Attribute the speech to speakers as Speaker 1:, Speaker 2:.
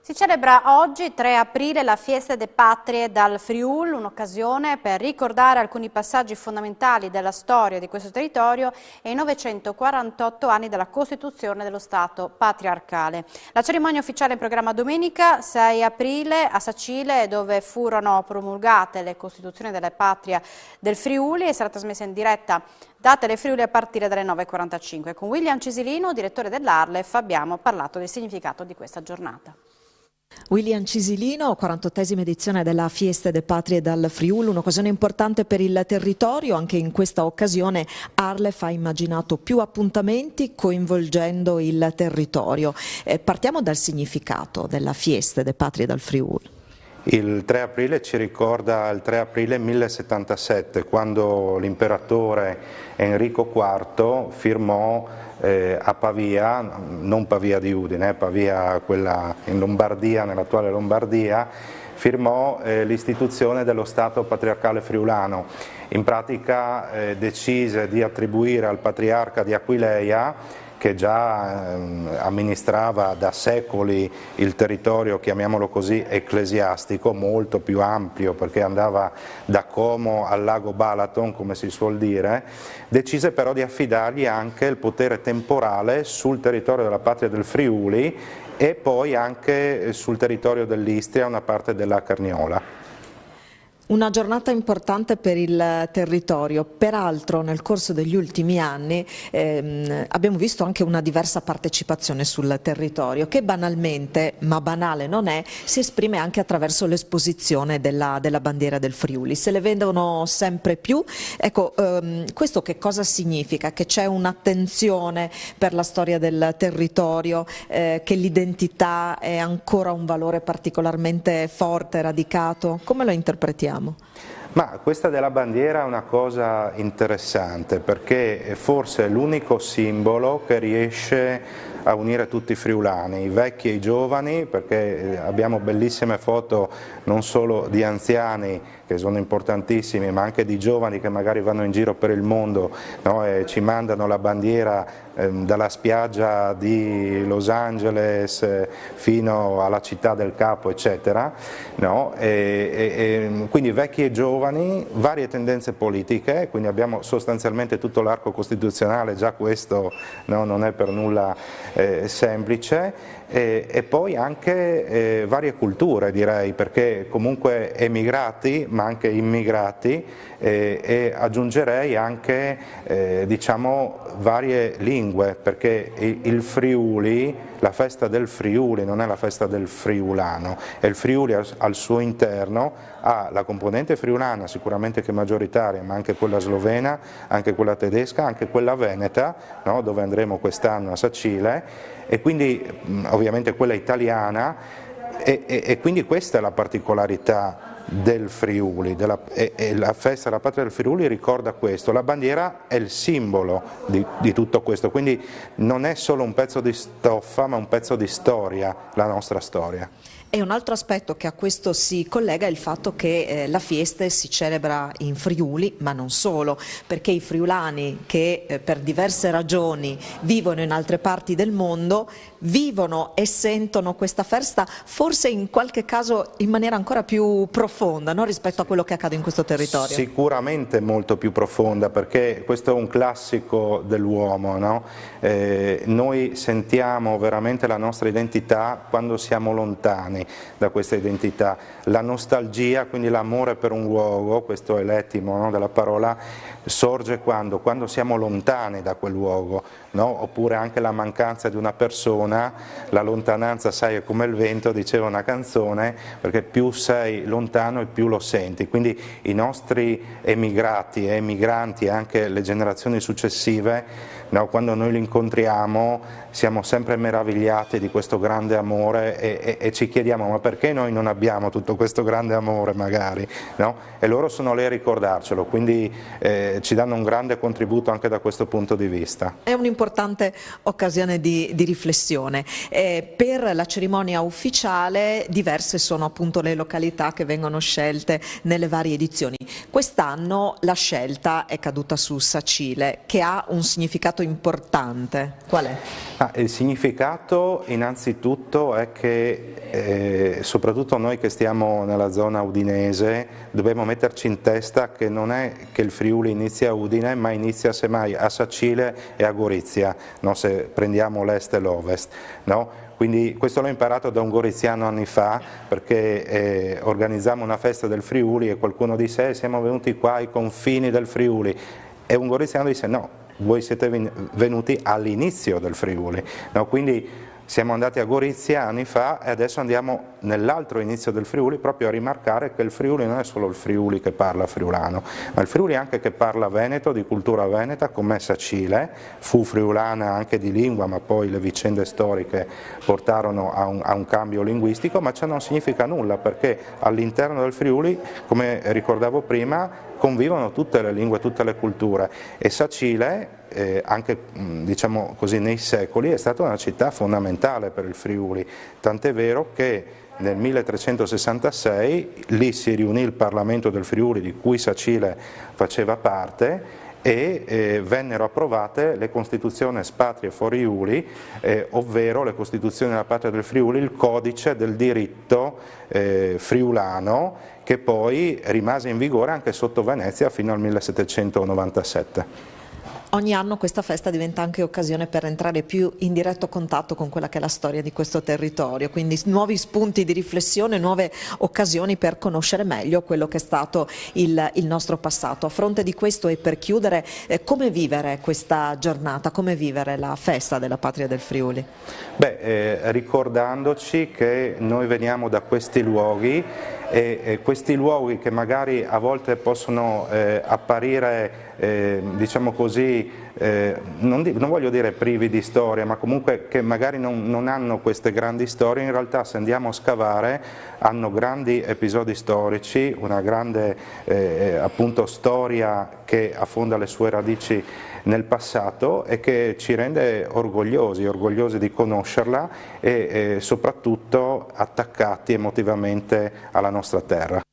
Speaker 1: Si celebra oggi, 3 aprile, la Fiesta de Patrie dal Friul, un'occasione per ricordare alcuni passaggi fondamentali della storia di questo territorio e i 948 anni della Costituzione dello Stato patriarcale. La cerimonia ufficiale in programma domenica 6 aprile a Sacile, dove furono promulgate le Costituzioni della Patria del Friuli, e sarà trasmessa in diretta da Telefriuli a partire dalle 9:45. Con William Cisilino, direttore dell'Arlef, abbiamo parlato del significato di questa giornata.
Speaker 2: William Cisilino, 48esima edizione della Fiesta de Patrie dal Friuli, un'occasione importante per il territorio. Anche in questa occasione Arlef ha immaginato più appuntamenti coinvolgendo il territorio. Partiamo dal significato della Fiesta de Patrie dal Friuli.
Speaker 3: Il 3 aprile ci ricorda il 3 aprile 1077, quando l'imperatore Enrico IV firmò a Pavia, non Pavia di Udine, Pavia quella in Lombardia, nell'attuale Lombardia, firmò l'istituzione dello Stato patriarcale friulano. In pratica decise di attribuire al patriarca di Aquileia, che già amministrava da secoli il territorio, chiamiamolo così, ecclesiastico, molto più ampio perché andava da Como al lago Balaton, come si suol dire, decise però di affidargli anche il potere temporale sul territorio della Patria del Friuli e poi anche sul territorio dell'Istria, una parte della Carniola.
Speaker 2: Una giornata importante per il territorio, peraltro nel corso degli ultimi anni abbiamo visto anche una diversa partecipazione sul territorio che banalmente, ma banale non è, si esprime anche attraverso l'esposizione della bandiera del Friuli. Se le vedono sempre più. Ecco, questo che cosa significa? Che c'è un'attenzione per la storia del territorio, che l'identità è ancora un valore particolarmente forte, radicato? Come lo interpretiamo?
Speaker 3: Ma questa della bandiera è una cosa interessante perché forse è l'unico simbolo che riesce a unire tutti i friulani, i vecchi e i giovani, perché abbiamo bellissime foto non solo di anziani che sono importantissimi, ma anche di giovani che magari vanno in giro per il mondo, no, e ci mandano la bandiera dalla spiaggia di Los Angeles fino alla città del Capo, eccetera, no? Quindi vecchi e giovani, varie tendenze politiche, quindi abbiamo sostanzialmente tutto l'arco costituzionale, già questo, no, non è per nulla semplice, e poi anche varie culture, direi, perché comunque emigrati ma anche immigrati, e aggiungerei anche diciamo varie lingue, perché il Friuli, la festa del Friuli non è la festa del friulano, e il Friuli al suo interno ha la componente friulana sicuramente che è maggioritaria, ma anche quella slovena, anche quella tedesca, anche quella veneta, no, dove andremo quest'anno a Sacile, e quindi ovviamente quella italiana, e quindi questa è la particolarità del Friuli, e la festa della Patria del Friuli ricorda questo. La bandiera è il simbolo di tutto questo, quindi non è solo un pezzo di stoffa ma un pezzo di storia, la nostra storia.
Speaker 2: E un altro aspetto che a questo si collega è il fatto che la Fiesta si celebra in Friuli, ma non solo, perché i friulani che per diverse ragioni vivono in altre parti del mondo vivono e sentono questa festa forse in qualche caso in maniera ancora più profonda, no? Rispetto a quello che accade in questo territorio.
Speaker 3: Sicuramente molto più profonda, perché questo è un classico dell'uomo, no? Noi sentiamo veramente la nostra identità quando siamo lontani da questa identità. La nostalgia, quindi l'amore per un luogo, questo è l'etimo, no, della parola, sorge quando siamo lontani da quel luogo, no? Oppure anche la mancanza di una persona, la lontananza sai è come il vento, diceva una canzone, perché più sei lontano e più lo senti. Quindi i nostri emigrati e emigranti e anche le generazioni successive, no, quando noi li incontriamo siamo sempre meravigliati di questo grande amore, e ci chiediamo ma perché noi non abbiamo tutto questo grande amore magari, no? E loro sono lì a ricordarcelo, quindi ci danno un grande contributo anche da questo punto di vista.
Speaker 2: È un'importante occasione di riflessione. Per la cerimonia ufficiale diverse sono appunto le località che vengono scelte nelle varie edizioni. Quest'anno la scelta è caduta su Sacile, che ha un significato importante. Qual è?
Speaker 3: Il significato innanzitutto è che soprattutto noi che stiamo nella zona udinese dobbiamo metterci in testa che non è che il Friuli inizia a Udine, ma inizia semmai a Sacile e a Gorizia, no? Se prendiamo l'est e l'ovest, no? Quindi questo l'ho imparato da un goriziano anni fa, perché organizzammo una festa del Friuli e qualcuno disse siamo venuti qua ai confini del Friuli, e un goriziano disse no, voi siete venuti all'inizio del Friuli, no? Quindi siamo andati a Gorizia anni fa e adesso andiamo nell'altro inizio del Friuli, proprio a rimarcare che il Friuli non è solo il Friuli che parla friulano, ma il Friuli anche che parla veneto, di cultura veneta, come Sacile, fu friulana anche di lingua, ma poi le vicende storiche portarono a un cambio linguistico, ma ciò non significa nulla, perché all'interno del Friuli, come ricordavo prima, convivono tutte le lingue, tutte le culture, e Sacile anche diciamo così nei secoli è stata una città fondamentale per il Friuli, tant'è vero che nel 1366 lì si riunì il Parlamento del Friuli, di cui Sacile faceva parte, e vennero approvate le Constituzione Patrie Friuli, ovvero le Costituzioni della Patria del Friuli, il codice del diritto friulano, che poi rimase in vigore anche sotto Venezia fino al 1797.
Speaker 2: Ogni anno questa festa diventa anche occasione per entrare più in diretto contatto con quella che è la storia di questo territorio, quindi nuovi spunti di riflessione, nuove occasioni per conoscere meglio quello che è stato il nostro passato. A fronte di questo, e per chiudere, come vivere questa giornata, come vivere la festa della Patria del Friuli?
Speaker 3: Ricordandoci che noi veniamo da questi luoghi, e questi luoghi che magari a volte possono apparire diciamo così, non voglio dire privi di storia, ma comunque che magari non hanno queste grandi storie, in realtà se andiamo a scavare hanno grandi episodi storici, una grande appunto storia che affonda le sue radici nel passato e che ci rende orgogliosi di conoscerla e soprattutto attaccati emotivamente alla nostra terra.